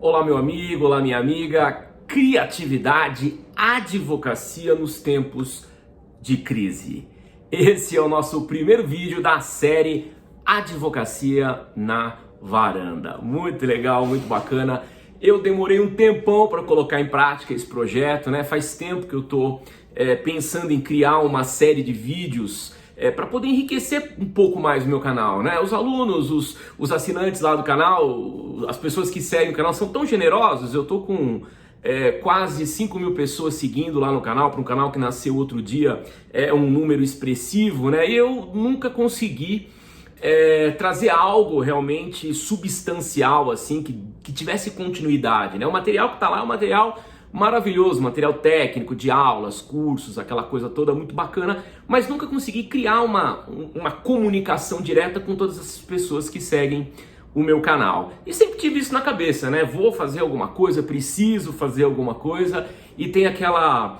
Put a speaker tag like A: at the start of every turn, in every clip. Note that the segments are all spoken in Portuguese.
A: Olá meu amigo, olá minha amiga, criatividade, advocacia nos tempos de crise. Esse é o nosso primeiro vídeo da série Advocacia na Varanda. Muito legal, muito bacana. Eu demorei um tempão para colocar em prática esse projeto, né? Faz tempo que eu tô pensando em criar uma série de vídeos para poder enriquecer um pouco mais o meu canal, né? Os alunos, os assinantes lá do canal, as pessoas que seguem o canal são tão generosos. Eu tô com quase 5.000 pessoas seguindo lá no canal, para um canal que nasceu outro dia, é um número expressivo, né? E eu nunca consegui trazer algo realmente substancial, assim, que tivesse continuidade, né? O material que tá lá é um material maravilhoso, material técnico, de aulas, cursos, aquela coisa toda muito bacana, mas nunca consegui criar uma comunicação direta com todas essas pessoas que seguem o meu canal. E sempre tive isso na cabeça, né? Vou fazer alguma coisa, preciso fazer alguma coisa, e tem aquela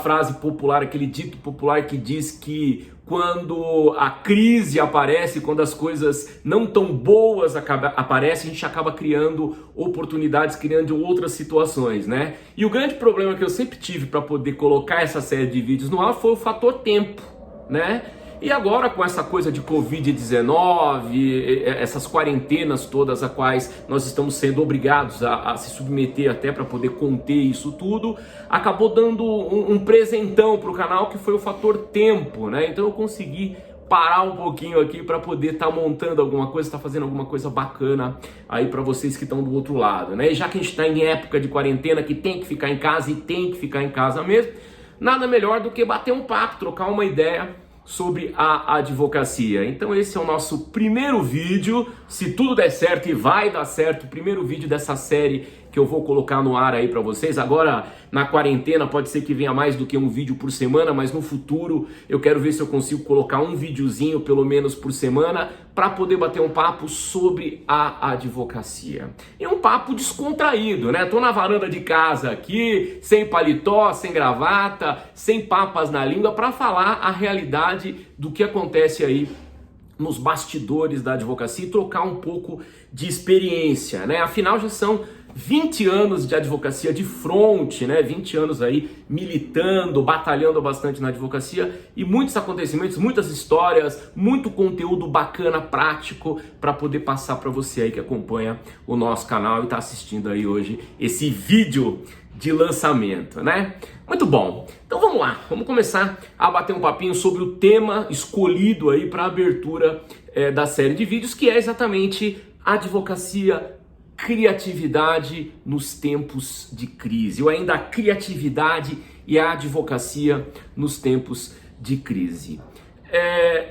A: frase popular, aquele dito popular que diz que quando a crise aparece, quando as coisas não tão boas aparecem, a gente acaba criando oportunidades, criando outras situações, né? E o grande problema que eu sempre tive para poder colocar essa série de vídeos no ar foi o fator tempo, né? E agora com essa coisa de Covid-19, essas quarentenas todas a quais nós estamos sendo obrigados a se submeter até para poder conter isso tudo, acabou dando um presentão para o canal que foi o fator tempo, né? Então eu consegui parar um pouquinho aqui para poder estar montando alguma coisa, estar fazendo alguma coisa bacana aí para vocês que estão do outro lado, né? E já que a gente está em época de quarentena, que tem que ficar em casa e tem que ficar em casa mesmo, nada melhor do que bater um papo, trocar uma ideia sobre a advocacia. Então esse é o nosso primeiro vídeo, se tudo der certo, e vai dar certo, o primeiro vídeo dessa série que eu vou colocar no ar aí para vocês. Agora na quarentena pode ser que venha mais do que um vídeo por semana, mas no futuro eu quero ver se eu consigo colocar um videozinho pelo menos por semana para poder bater um papo sobre a advocacia. E um papo descontraído, né? Tô na varanda de casa aqui, sem paletó, sem gravata, sem papas na língua, para falar a realidade do que acontece aí nos bastidores da advocacia e trocar um pouco de experiência, né? Afinal já são 20 anos de advocacia de fronte, né? 20 anos aí militando, batalhando bastante na advocacia, e muitos acontecimentos, muitas histórias, muito conteúdo bacana, prático, para poder passar para você aí que acompanha o nosso canal e está assistindo aí hoje esse vídeo de lançamento, né? Muito bom. Então vamos lá, vamos começar a bater um papinho sobre o tema escolhido aí para a abertura da série de vídeos, que é exatamente advocacia, criatividade nos tempos de crise, ou ainda a criatividade e a advocacia nos tempos de crise.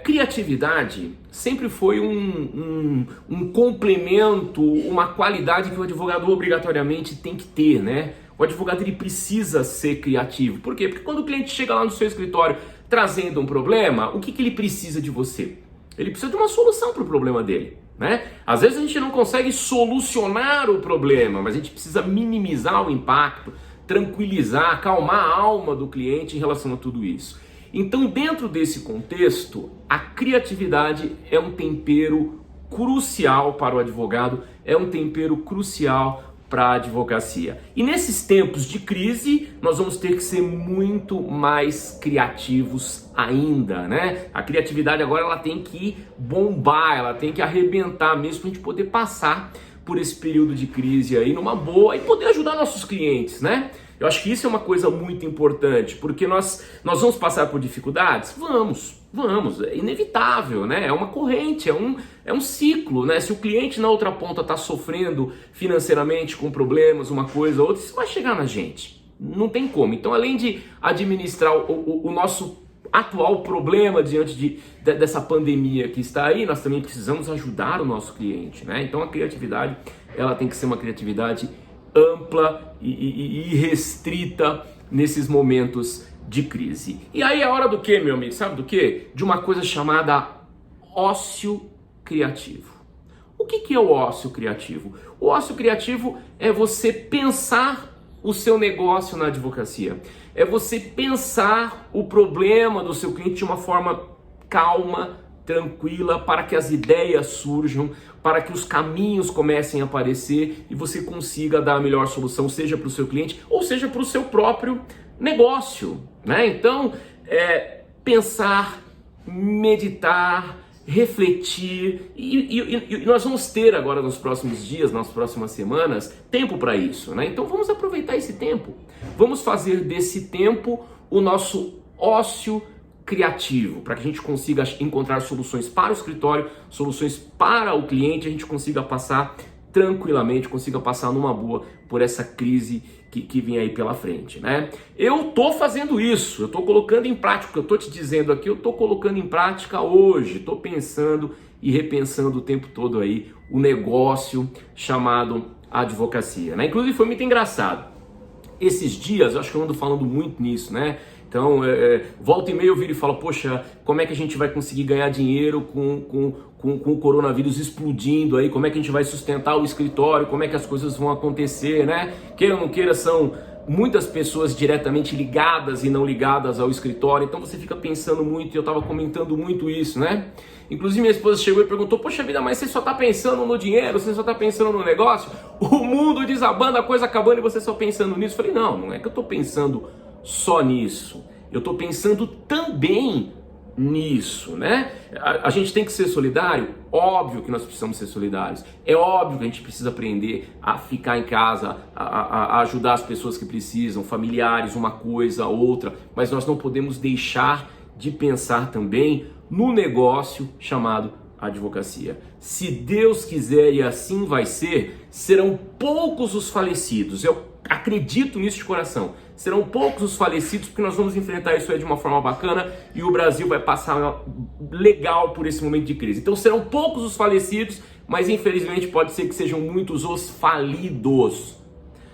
A: Criatividade sempre foi um complemento, uma qualidade que o advogado obrigatoriamente tem que ter, né? O advogado ele precisa ser criativo. Por quê? Porque quando o cliente chega lá no seu escritório trazendo um problema, o que ele precisa de você? Ele precisa de uma solução para o problema dele, né? Às vezes a gente não consegue solucionar o problema, mas a gente precisa minimizar o impacto, tranquilizar, acalmar a alma do cliente em relação a tudo isso. Então, dentro desse contexto, a criatividade é um tempero crucial para o advogado, é um tempero crucial para a advocacia. E nesses tempos de crise, nós vamos ter que ser muito mais criativos ainda, né? A criatividade agora ela tem que bombar, ela tem que arrebentar mesmo para a gente poder passar por esse período de crise aí numa boa e poder ajudar nossos clientes, né? Eu acho que isso é uma coisa muito importante, porque nós vamos passar por dificuldades? Vamos, é inevitável, né? É uma corrente, é um ciclo, né? Se o cliente na outra ponta está sofrendo financeiramente com problemas, uma coisa ou outra, isso vai chegar na gente, não tem como. Então, além de administrar o nosso atual problema diante dessa pandemia que está aí, nós também precisamos ajudar o nosso cliente, né? Então a criatividade, ela tem que ser uma criatividade ampla e restrita nesses momentos de crise. E aí é hora do que, meu amigo? Sabe do que? De uma coisa chamada ócio criativo. O que é o ócio criativo? O ócio criativo é você pensar o seu negócio na advocacia. É você pensar o problema do seu cliente de uma forma calma, tranquila, para que as ideias surjam, para que os caminhos comecem a aparecer e você consiga dar a melhor solução, seja para o seu cliente ou seja para o seu próprio negócio, né? Então, pensar, meditar, refletir e nós vamos ter agora nos próximos dias, nas próximas semanas, tempo para isso, né? Então vamos aproveitar esse tempo, vamos fazer desse tempo o nosso ócio criativo, para que a gente consiga encontrar soluções para o escritório, soluções para o cliente, a gente consiga passar tranquilamente, consiga passar numa boa por essa crise que vem aí pela frente, né? Eu tô fazendo isso, eu tô colocando em prática, eu tô te dizendo aqui, eu tô colocando em prática hoje, tô pensando e repensando o tempo todo aí o negócio chamado advocacia, né? Inclusive foi muito engraçado. Esses dias, eu acho que eu ando falando muito nisso, né? Então, volta e meia eu viro e falo, poxa, como é que a gente vai conseguir ganhar dinheiro com o coronavírus explodindo aí? Como é que a gente vai sustentar o escritório? Como é que as coisas vão acontecer, né? Queira ou não queira, são muitas pessoas diretamente ligadas e não ligadas ao escritório, então você fica pensando muito, e eu estava comentando muito isso, né? Inclusive minha esposa chegou e perguntou, poxa vida, mas você só está pensando no dinheiro, você só está pensando no negócio? O mundo desabando, a coisa acabando e você só pensando nisso? Eu falei, não é que eu estou pensando só nisso, eu estou pensando também nisso, né? A gente tem que ser solidário? Óbvio que nós precisamos ser solidários, é óbvio que a gente precisa aprender a ficar em casa, a ajudar as pessoas que precisam, familiares, uma coisa, outra, mas nós não podemos deixar de pensar também no negócio chamado advocacia. Se Deus quiser e assim vai ser, serão poucos os falecidos, eu acredito nisso de coração. Serão poucos os falecidos, porque nós vamos enfrentar isso aí de uma forma bacana e o Brasil vai passar legal por esse momento de crise. Então serão poucos os falecidos, mas infelizmente pode ser que sejam muitos os falidos.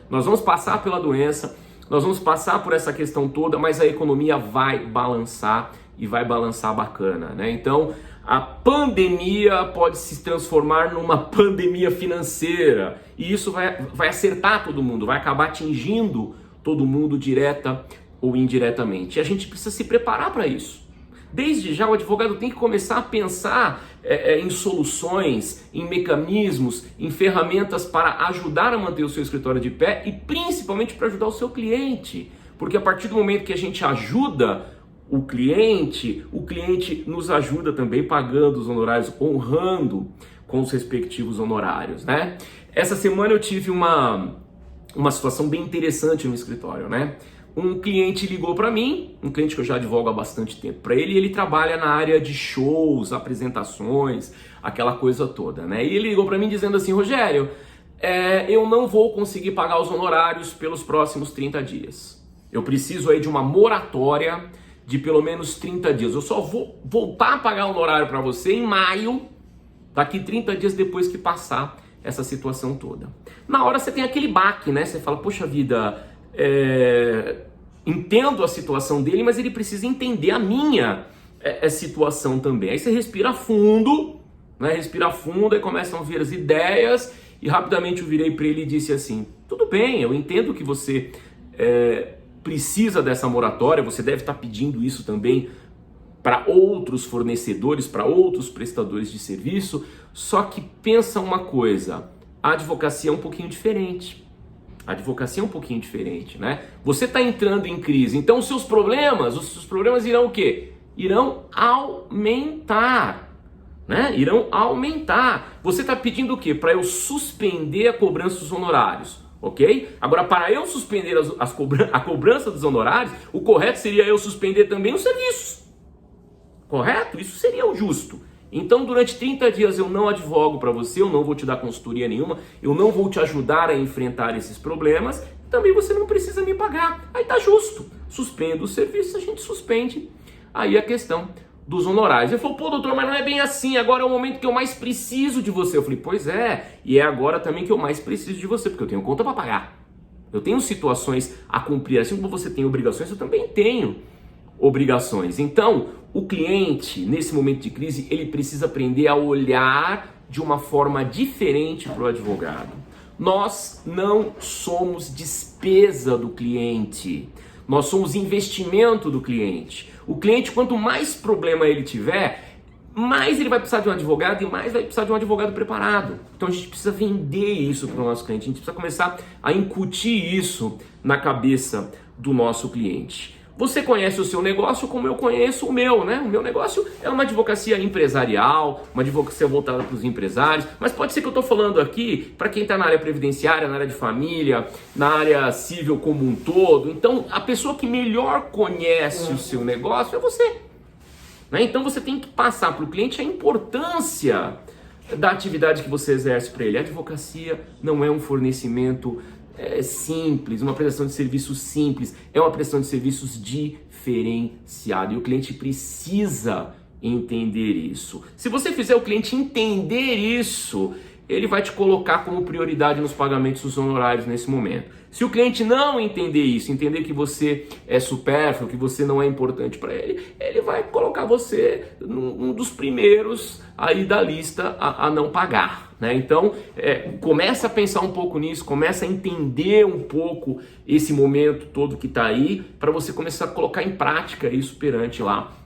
A: Nós vamos passar pela doença, nós vamos passar por essa questão toda, mas a economia vai balançar e vai balançar bacana, né? Então a pandemia pode se transformar numa pandemia financeira e isso vai acertar todo mundo, vai acabar atingindo todo mundo direta ou indiretamente. E a gente precisa se preparar para isso. Desde já o advogado tem que começar a pensar em soluções, em mecanismos, em ferramentas para ajudar a manter o seu escritório de pé e principalmente para ajudar o seu cliente. Porque a partir do momento que a gente ajuda o cliente nos ajuda também pagando os honorários, honrando com os respectivos honorários, né? Essa semana eu tive uma situação bem interessante no escritório, né? Um cliente ligou para mim, um cliente que eu já advogo há bastante tempo para ele, e ele trabalha na área de shows, apresentações, aquela coisa toda, né? E ele ligou para mim dizendo assim, Rogério, eu não vou conseguir pagar os honorários pelos próximos 30 dias. Eu preciso aí de uma moratória de pelo menos 30 dias. Eu só vou voltar a pagar o honorário para você em maio, daqui 30 dias depois que passar essa situação toda. Na hora você tem aquele baque, né? Você fala, poxa vida, entendo a situação dele, mas ele precisa entender a minha situação também. Aí você respira fundo, né? Respira fundo, aí começam a vir as ideias e rapidamente eu virei para ele e disse assim, tudo bem, eu entendo que você precisa dessa moratória, você deve estar pedindo isso também para outros fornecedores, para outros prestadores de serviço, só que pensa uma coisa, a advocacia é um pouquinho diferente. A advocacia é um pouquinho diferente, né? Você está entrando em crise, então os seus problemas irão o quê? Irão aumentar, né? Irão aumentar. Você está pedindo o quê? Para eu suspender a cobrança dos honorários. Ok? Agora, para eu suspender a cobrança dos honorários, o correto seria eu suspender também os serviços. Correto? Isso seria o justo. Então, durante 30 dias eu não advogo para você, eu não vou te dar consultoria nenhuma, eu não vou te ajudar a enfrentar esses problemas, também você não precisa me pagar. Aí tá justo. Suspendo os serviços, a gente suspende aí a questão dos honorários. Ele falou, pô doutor, mas não é bem assim, agora é o momento que eu mais preciso de você. Eu falei, pois é, e é agora também que eu mais preciso de você, porque eu tenho conta para pagar. Eu tenho situações a cumprir, assim como você tem obrigações, eu também tenho obrigações. Então, o cliente, nesse momento de crise, ele precisa aprender a olhar de uma forma diferente para o advogado. Nós não somos despesa do cliente, nós somos investimento do cliente. O cliente, quanto mais problema ele tiver, mais ele vai precisar de um advogado e mais vai precisar de um advogado preparado. Então a gente precisa vender isso para o nosso cliente, a gente precisa começar a incutir isso na cabeça do nosso cliente. Você conhece o seu negócio como eu conheço o meu, né? O meu negócio é uma advocacia empresarial, uma advocacia voltada para os empresários, mas pode ser que eu estou falando aqui para quem está na área previdenciária, na área de família, na área civil como um todo. Então, a pessoa que melhor conhece o seu negócio é você. Né? Então, você tem que passar para o cliente a importância da atividade que você exerce para ele. A advocacia não é um fornecimento simples, uma prestação de serviços simples, é uma prestação de serviços diferenciada e o cliente precisa entender isso. Se você fizer o cliente entender isso, ele vai te colocar como prioridade nos pagamentos dos honorários nesse momento. Se o cliente não entender isso, entender que você é supérfluo, que você não é importante para ele, ele vai colocar você um dos primeiros aí da lista a não pagar. Né? Então, começa a pensar um pouco nisso, começa a entender um pouco esse momento todo que está aí, para você começar a colocar em prática isso perante lá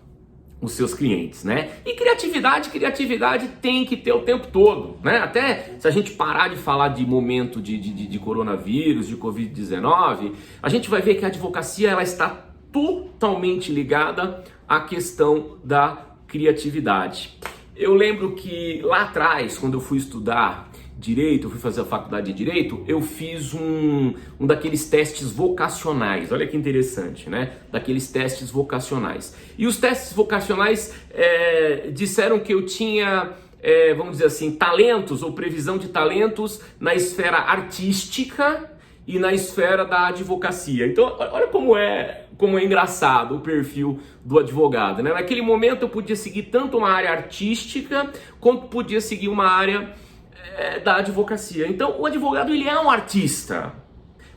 A: os seus clientes, né? E criatividade tem que ter o tempo todo, né? Até se a gente parar de falar de momento de coronavírus, de Covid-19, a gente vai ver que a advocacia ela está totalmente ligada à questão da criatividade. Eu lembro que lá atrás, quando eu fui estudar Direito, eu fui fazer a faculdade de Direito, eu fiz um daqueles testes vocacionais, olha que interessante, né? Daqueles testes vocacionais. E os testes vocacionais disseram que eu tinha, vamos dizer assim, talentos ou previsão de talentos na esfera artística e na esfera da advocacia. Então, olha como é engraçado o perfil do advogado, né? Naquele momento eu podia seguir tanto uma área artística, quanto podia seguir uma área da advocacia. Então, o advogado ele é um artista.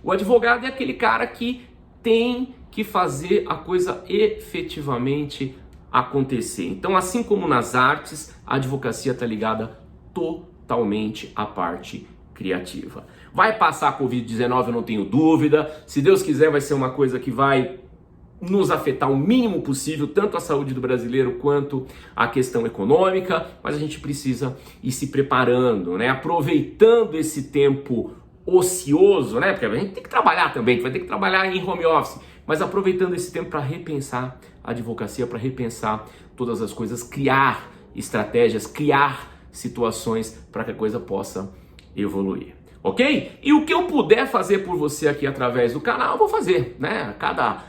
A: O advogado é aquele cara que tem que fazer a coisa efetivamente acontecer. Então, assim como nas artes, a advocacia está ligada totalmente à parte criativa. Vai passar a Covid-19, eu não tenho dúvida. Se Deus quiser, vai ser uma coisa que vai nos afetar o mínimo possível, tanto a saúde do brasileiro quanto a questão econômica, mas a gente precisa ir se preparando, né? Aproveitando esse tempo ocioso, né? Porque a gente tem que trabalhar também, a gente vai ter que trabalhar em home office, mas aproveitando esse tempo para repensar a advocacia, para repensar todas as coisas, criar estratégias, criar situações para que a coisa possa evoluir. Ok? E o que eu puder fazer por você aqui através do canal, eu vou fazer, né?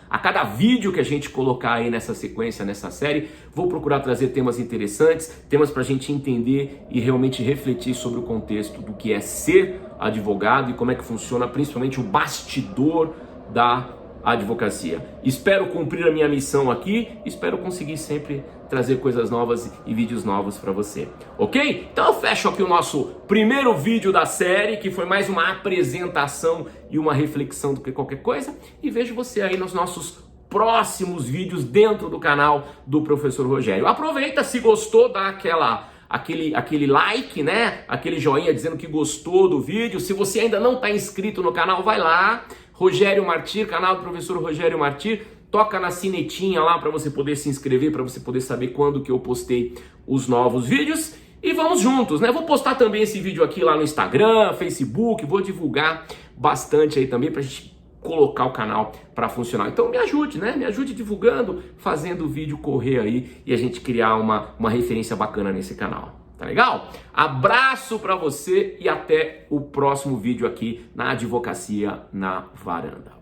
A: A cada vídeo que a gente colocar aí nessa sequência, nessa série, vou procurar trazer temas interessantes, temas para a gente entender e realmente refletir sobre o contexto do que é ser advogado e como é que funciona principalmente o bastidor da advocacia. Espero cumprir a minha missão aqui, espero conseguir sempre trazer coisas novas e vídeos novos para você, ok? Então eu fecho aqui o nosso primeiro vídeo da série, que foi mais uma apresentação e uma reflexão do que qualquer coisa, e vejo você aí nos nossos próximos vídeos dentro do canal do Professor Rogério. Aproveita, se gostou, dá aquele like, né? Aquele joinha dizendo que gostou do vídeo. Se você ainda não está inscrito no canal, vai lá, Rogério Martir, canal do Professor Rogério Martir, toca na sinetinha lá para você poder se inscrever, para você poder saber quando que eu postei os novos vídeos. E vamos juntos, né? Vou postar também esse vídeo aqui lá no Instagram, Facebook, vou divulgar bastante aí também pra gente colocar o canal para funcionar. Então me ajude, né? Me ajude divulgando, fazendo o vídeo correr aí e a gente criar uma referência bacana nesse canal. Tá legal? Abraço para você e até o próximo vídeo aqui na Advocacia na Varanda.